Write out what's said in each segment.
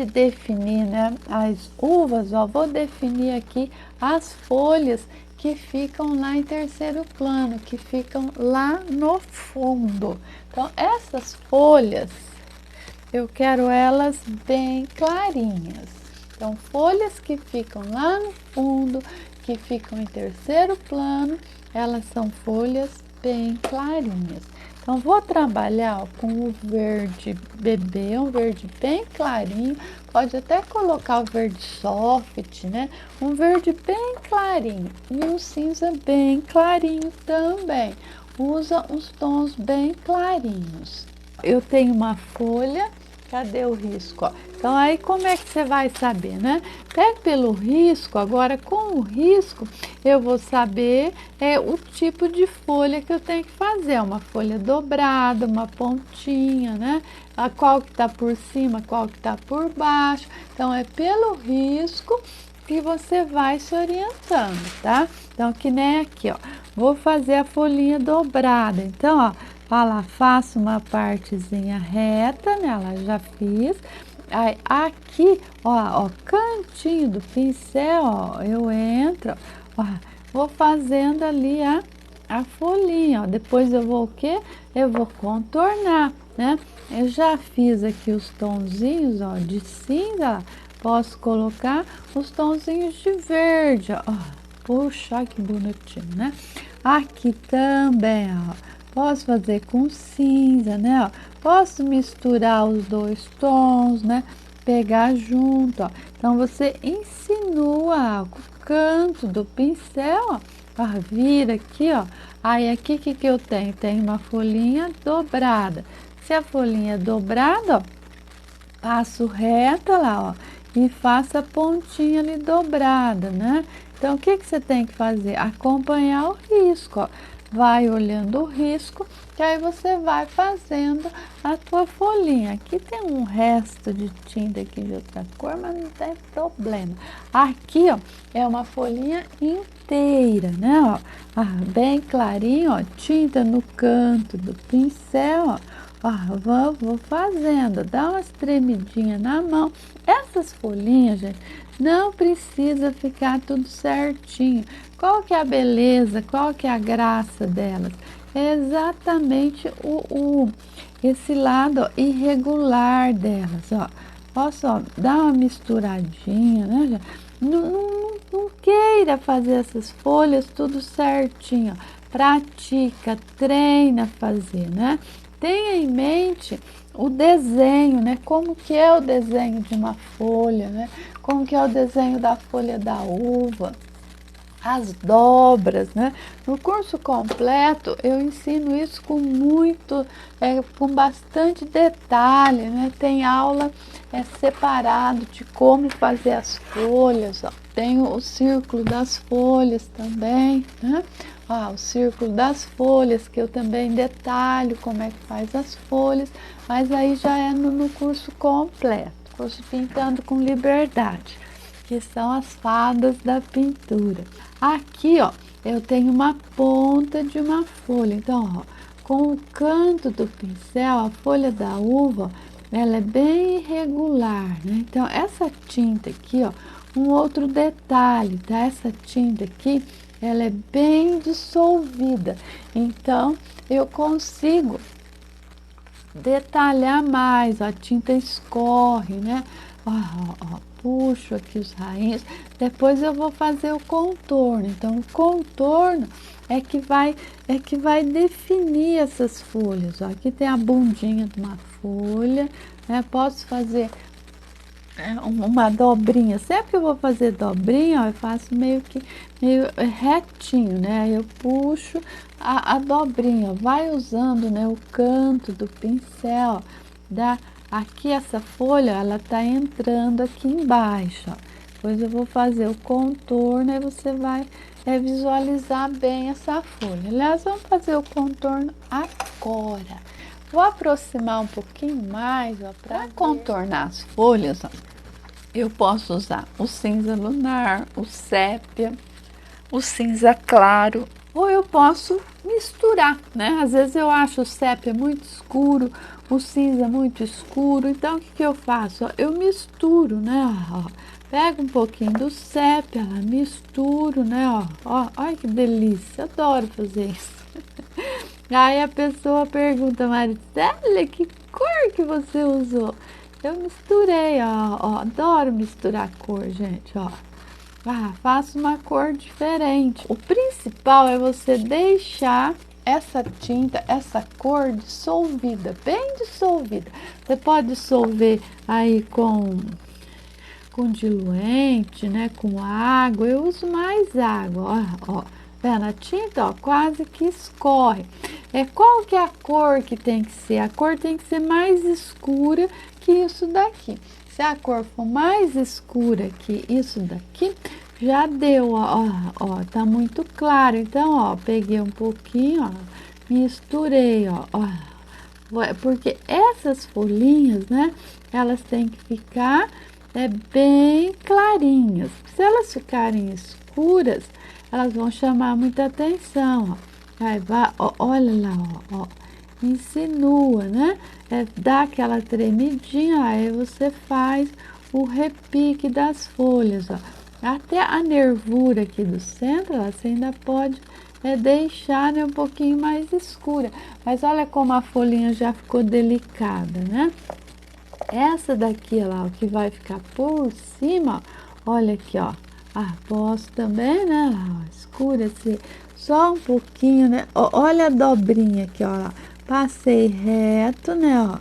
de definir, né, as uvas, ó, vou definir aqui as folhas que ficam lá em terceiro plano, que ficam lá no fundo. Então, essas folhas, eu quero elas bem clarinhas. Então, folhas que ficam lá no fundo, que ficam em terceiro plano, elas são folhas bem clarinhas. Então, vou trabalhar ó, com o verde bebê, um verde bem clarinho. Pode até colocar o verde soft, né? Um verde bem clarinho e um cinza bem clarinho também. Usa os tons bem clarinhos. Eu tenho uma folha, cadê o risco? Ó? Então, aí como é que você vai saber, né? Pega pelo risco, agora com o risco eu vou saber o tipo de folha que eu tenho que fazer. Uma folha dobrada, uma pontinha, né? A qual que tá por cima, qual que tá por baixo. Então, é pelo risco que você vai se orientando, tá? Então, que nem aqui, ó. Vou fazer a folhinha dobrada. Então, ó, lá, faço uma partezinha reta, nela já fiz. Aí, aqui, ó, cantinho do pincel, ó, eu entro, ó, vou fazendo ali a folhinha, ó. Depois eu vou o quê? Eu vou contornar, né? Eu já fiz aqui os tonzinhos, ó, de cinza, posso colocar os tonzinhos de verde, ó. Puxa, que bonitinho, né? Aqui também, ó, posso fazer com cinza, né? Ó. Posso misturar os dois tons, né? Pegar junto, ó. Então, você insinua ó, o canto do pincel, ó. Vira aqui, ó. Aí, aqui, o que eu tenho? Tenho uma folhinha dobrada. Se a folhinha é dobrada, ó, passo reta lá, ó. E faço a pontinha ali dobrada, né? Então, o que você tem que fazer? Acompanhar o risco, ó. Vai olhando o risco, que aí você vai fazendo a tua folhinha. Aqui tem um resto de tinta aqui de outra cor, mas não tem problema. Aqui, ó, é uma folhinha inteira, né, ó. Bem clarinho, ó, tinta no canto do pincel, ó. Vou fazendo, dá umas tremidinhas na mão. Essas folhinhas, gente, não precisa ficar tudo certinho. Qual que é a beleza, qual que é a graça delas? É exatamente esse lado ó, irregular delas, ó. Posso ó, dar uma misturadinha, né, gente? Não queira fazer essas folhas tudo certinho, ó. Pratica, treina a fazer, né? Tenha em mente o desenho, né? Como que é o desenho de uma folha, né? Como que é o desenho da folha da uva, as dobras, né? No curso completo eu ensino isso com com bastante detalhe, né? Tem aula separado de como fazer as folhas, ó. Tem o círculo das folhas também, né? O círculo das folhas, que eu também detalho como é que faz as folhas, mas aí já é no curso completo, curso Pintando com Liberdade, que são as fadas da pintura. Aqui, ó, eu tenho uma ponta de uma folha, então, ó, com o canto do pincel, a folha da uva, ela é bem irregular, né? Então, essa tinta aqui, ó, um outro detalhe, tá? Essa tinta aqui, ela é bem dissolvida, então eu consigo detalhar mais, a tinta escorre, né? Puxo aqui os rainhos, depois eu vou fazer o contorno. Então, o contorno é que vai definir essas folhas. Ó. Aqui tem a bundinha de uma folha, né? Posso fazer uma dobrinha. Sempre que eu vou fazer dobrinha, ó, eu faço meio retinho, né? Eu puxo a dobrinha, vai usando, né, o canto do pincel, aqui essa folha, ela tá entrando aqui embaixo, ó. Depois eu vou fazer o contorno e você vai visualizar bem essa folha. Aliás, vamos fazer o contorno agora. Vou aproximar um pouquinho mais, ó, para contornar as folhas, ó. Eu posso usar o cinza lunar, o sépia, o cinza claro Ou eu posso misturar, né? Às vezes eu acho o sépia muito escuro, o cinza muito escuro, então o que que eu faço? Eu misturo, né? Ó, pego um pouquinho do sépia, misturo, né? Olha que delícia, adoro fazer isso. Aí a pessoa pergunta, Maricélia, que cor que você usou? Eu misturei, adoro misturar cor, gente, ó. Faço uma cor diferente. O principal é você deixar essa tinta, essa cor dissolvida, bem dissolvida. Você pode dissolver aí com diluente, né, com água. Eu uso mais água, ó. Vendo a tinta, ó, quase que escorre. Qual que é a cor que tem que ser? A cor tem que ser mais escura que isso daqui. Se a cor for mais escura que isso daqui, já deu, ó, tá muito claro. Então, ó, peguei um pouquinho, ó, misturei, ó. Porque essas folhinhas, né, elas têm que ficar bem clarinhas. Se elas ficarem escuras, elas vão chamar muita atenção, ó. Aí vai, ó, olha lá, ó, insinua, né? Dá aquela tremidinha, aí você faz o repique das folhas, ó. Até a nervura aqui do centro, ó, você ainda pode deixar, né, um pouquinho mais escura. Mas olha como a folhinha já ficou delicada, né? Essa daqui, ó lá, o que vai ficar por cima, ó, olha aqui, ó. Posso também, né, lá, ó, escurecer só um pouquinho, né? Olha a dobrinha aqui, ó. Passei reto, né, ó.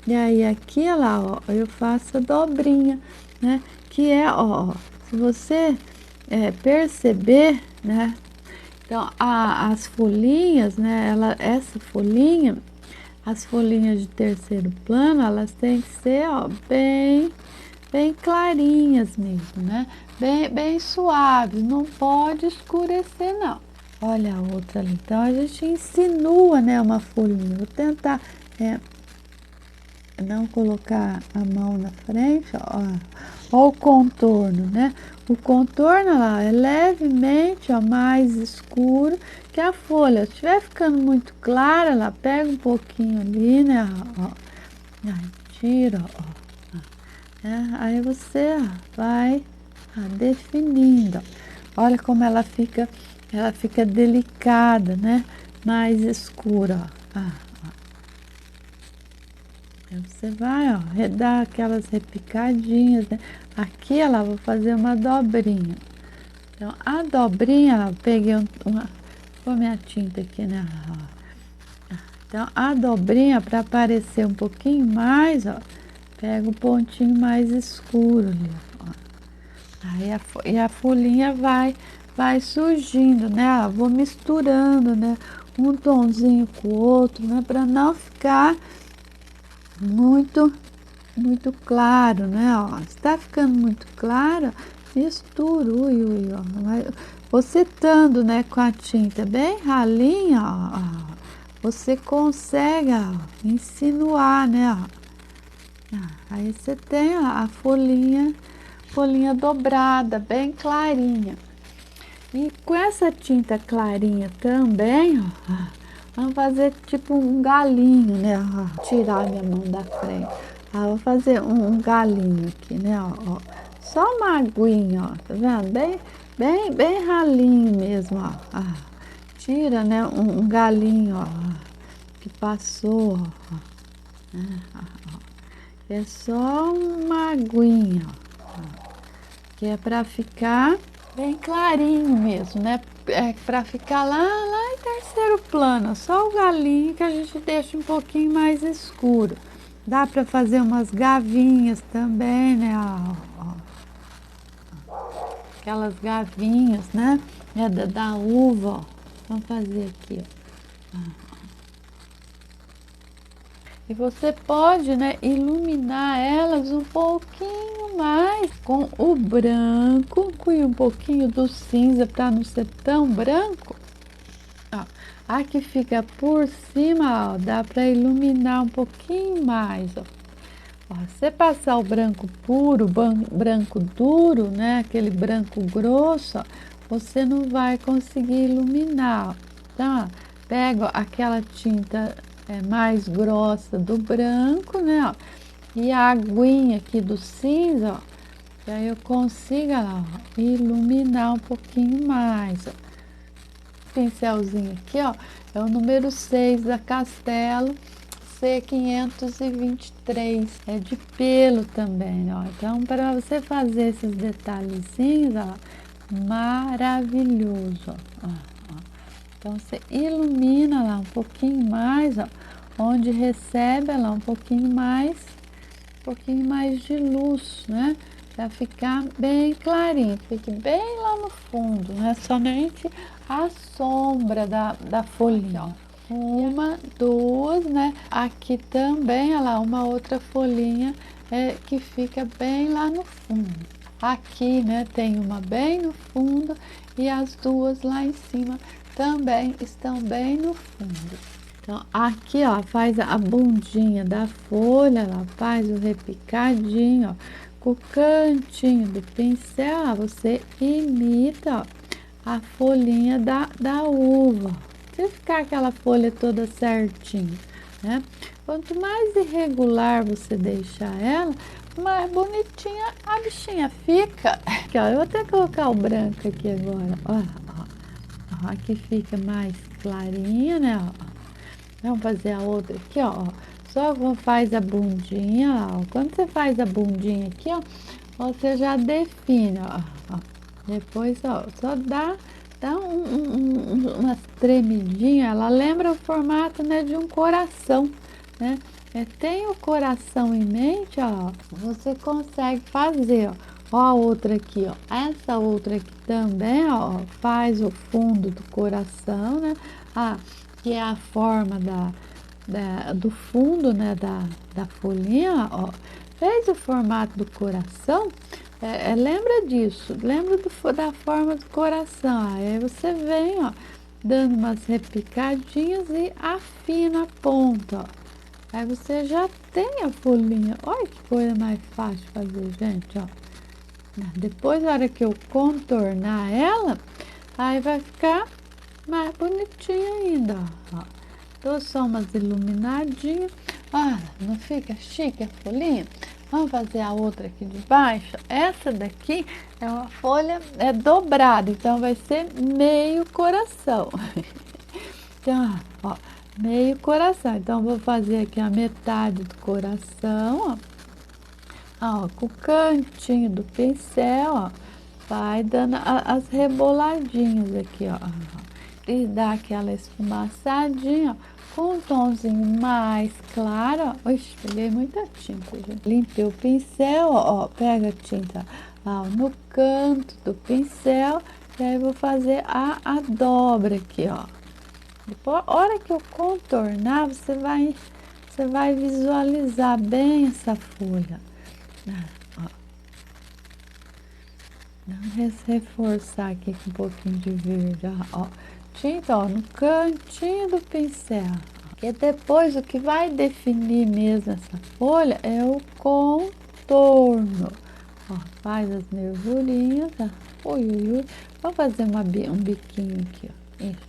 E aí aqui, ó lá, ó, eu faço a dobrinha, né? Que é, ó, se você perceber, né? Então, as folhinhas, né? Essa folhinha, as folhinhas de terceiro plano, elas têm que ser, ó, bem clarinhas mesmo, né? Bem suaves, não pode escurecer, não. Olha a outra ali. Então, a gente insinua, né, uma folhinha. Vou tentar não colocar a mão na frente, ó o contorno, né? O contorno lá é levemente, ó, mais escuro que a folha. Se estiver ficando muito clara, ela pega um pouquinho ali, né? Aí tira, ó. Aí você vai definindo. Olha como ela fica delicada, né? Mais escura, ó. Aí você vai, ó, dar aquelas repicadinhas, né? Aqui ela vou fazer uma dobrinha. Então, a dobrinha, ó, peguei vou minha tinta aqui, né? Então, a dobrinha, para aparecer um pouquinho mais, ó, pega um pontinho mais escuro ali, ó. Aí a folhinha vai surgindo, né? Vou misturando, né? Um tonzinho com o outro, né? Para não ficar muito claro, né? Ó, está ficando muito claro, mistura, ó. Você estando, né, com a tinta bem ralinha, ó, você consegue, ó, insinuar, né? Ó. Aí você tem a folhinha dobrada, bem clarinha. E com essa tinta clarinha também, ó, vamos fazer tipo um galinho, né? Ó, tirar minha mão da frente. Vou fazer um galinho aqui, né? Ó. Só uma aguinha, ó, tá vendo? Bem ralinho mesmo, ó. Tira, né? Um galinho, ó, que passou, ó. É só uma aguinha, ó, que é para ficar bem clarinho mesmo, né? Para ficar lá em terceiro plano, só o galinho que a gente deixa um pouquinho mais escuro. Dá para fazer umas gavinhas também, né? Aquelas gavinhas, né? Da uva, ó. Vamos fazer aqui, ó. E você pode, né, iluminar elas um pouquinho mais com o branco e um pouquinho do cinza para não ser tão branco. Ó, a que fica por cima, ó, dá para iluminar um pouquinho mais, ó. Você passar o branco puro, branco duro, né, aquele branco grosso, ó, você não vai conseguir iluminar. Então, ó, pego aquela tinta mais grossa do branco, né, ó, e a aguinha aqui do cinza, ó, e aí eu consigo lá, ó, iluminar um pouquinho mais, ó. Pincelzinho aqui, ó, é o número 6 da Castelo C523, é de pelo também, ó. Então, para você fazer esses detalhezinhos, ó, maravilhoso, ó. Então, você ilumina lá um pouquinho mais, ó, onde recebe lá um pouquinho mais de luz, né? Para ficar bem clarinho, fique bem lá no fundo, né? Somente a sombra da folhinha. Uma, duas, né? Aqui também, olha lá, uma outra folhinha que fica bem lá no fundo. Aqui, né, tem uma bem no fundo e as duas lá em cima também estão bem no fundo. Então, aqui, ó, faz a bundinha da folha, ela faz o repicadinho, ó, com o cantinho do pincel, ó, você imita, ó, a folhinha da uva. Se ficar aquela folha toda certinha, né? Quanto mais irregular você deixar ela, mais bonitinha a bichinha fica. Aqui, ó, eu vou até colocar o branco aqui agora, ó, ó, aqui fica mais clarinha, né, ó. Vamos fazer a outra aqui, ó. Só faz a bundinha, ó. Quando você faz a bundinha aqui, ó, você já define, ó. Depois, ó, só dá umas tremidinhas. Ela lembra o formato, né, de um coração, né? Tem o coração em mente, ó. Você consegue fazer, ó. Ó a outra aqui, ó. Essa outra aqui também, ó, faz o fundo do coração, né? Que é a forma do fundo, né, da folhinha, ó, fez o formato do coração, lembra disso, lembra da forma do coração, aí você vem, ó, dando umas repicadinhas e afina a ponta, ó. Aí você já tem a folhinha, olha que coisa mais fácil de fazer, gente, ó. Depois, na hora que eu contornar ela, aí vai ficar mais bonitinha ainda, ó. Dou só umas iluminadinhas. Ah, não fica chique a folhinha? Vamos fazer a outra aqui de baixo. Essa daqui é uma folha dobrada, então vai ser meio coração. Então, ó, meio coração. Então, vou fazer aqui a metade do coração, ó, com o cantinho do pincel, ó, vai dando as reboladinhas aqui, ó. E dá aquela esfumaçadinha, ó, com um tomzinho mais claro, ó. Ixi, peguei muita tinta, gente. Limpei o pincel, ó, pega a tinta, ó, no canto do pincel, e aí vou fazer a dobra aqui, ó. Depois, a hora que eu contornar, você vai visualizar bem essa folha. Ó. Vamos reforçar aqui com um pouquinho de verde, ó. Tinta, ó, no cantinho do pincel. E depois o que vai definir mesmo essa folha é o contorno. Ó, faz as nervurinhas, ó. Ui, ui, ui. Vamos fazer um biquinho aqui, ó. Isso,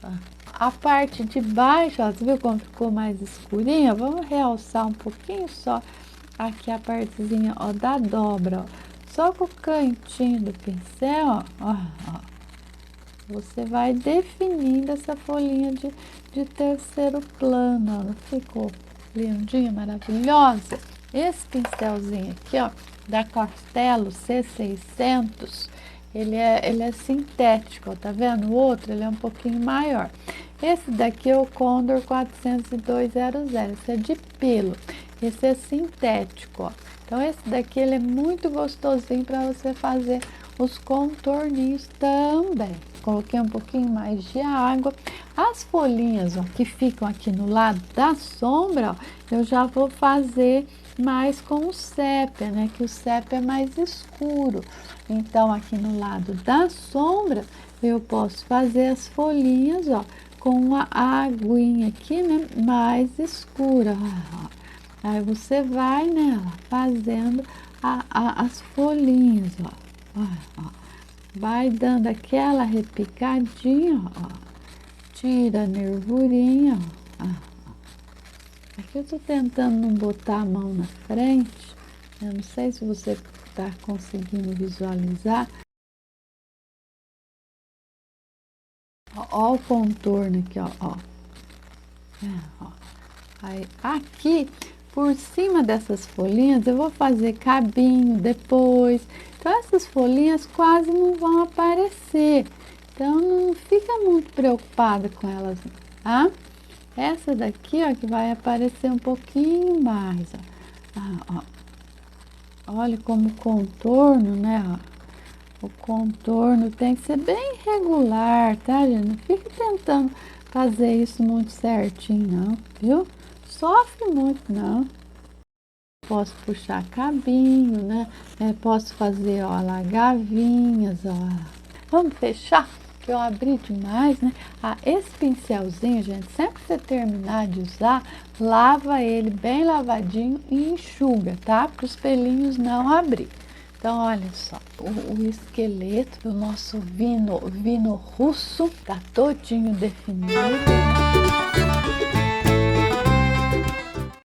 ó. A parte de baixo, ó, você viu como ficou mais escurinha? Vamos realçar um pouquinho só aqui a partezinha, ó, da dobra, ó. Só com o cantinho do pincel, ó, você vai definindo essa folhinha de terceiro plano, ó. Não ficou lindinha, maravilhosa? Esse pincelzinho aqui, ó, da Castelo C600, ele é sintético, ó, tá vendo? O outro, ele é um pouquinho maior. Esse daqui é o Condor 40200, esse é de pelo. Esse é sintético, ó. Então, esse daqui, ele é muito gostosinho para você fazer os contorninhos também. Coloquei um pouquinho mais de água. As folhinhas, ó, que ficam aqui no lado da sombra, ó, eu já vou fazer mais com o sépia, né? Que o sépia é mais escuro. Então, aqui no lado da sombra, eu posso fazer as folhinhas, ó, com a aguinha aqui, né? Mais escura, ó. Aí você vai, né, fazendo as folhinhas, ó. vai dando aquela repicadinha, ó. Tira a nervurinha, ó. Aqui eu tô tentando não botar a mão na frente. Eu não sei se você tá conseguindo visualizar. Ó o contorno aqui, ó. Ó. Aí, aqui, por cima dessas folhinhas, eu vou fazer cabinho depois. Então, essas folhinhas quase não vão aparecer. Então, não fica muito preocupada com elas, tá? Essa daqui, ó, que vai aparecer um pouquinho mais, ó. Olha como o contorno, né, ó. O contorno tem que ser bem regular, tá, gente? Não fique tentando fazer isso muito certinho, não, viu? Sofre muito, não. Posso puxar cabinho, né? Posso fazer, ó, lá, gavinhas, ó. Vamos fechar? Que eu abri demais, né? Esse pincelzinho, gente, sempre que você terminar de usar, lava ele bem lavadinho e enxuga, tá? Para os pelinhos não abrir. Então, olha só, o esqueleto do nosso vino russo tá todinho definido, né?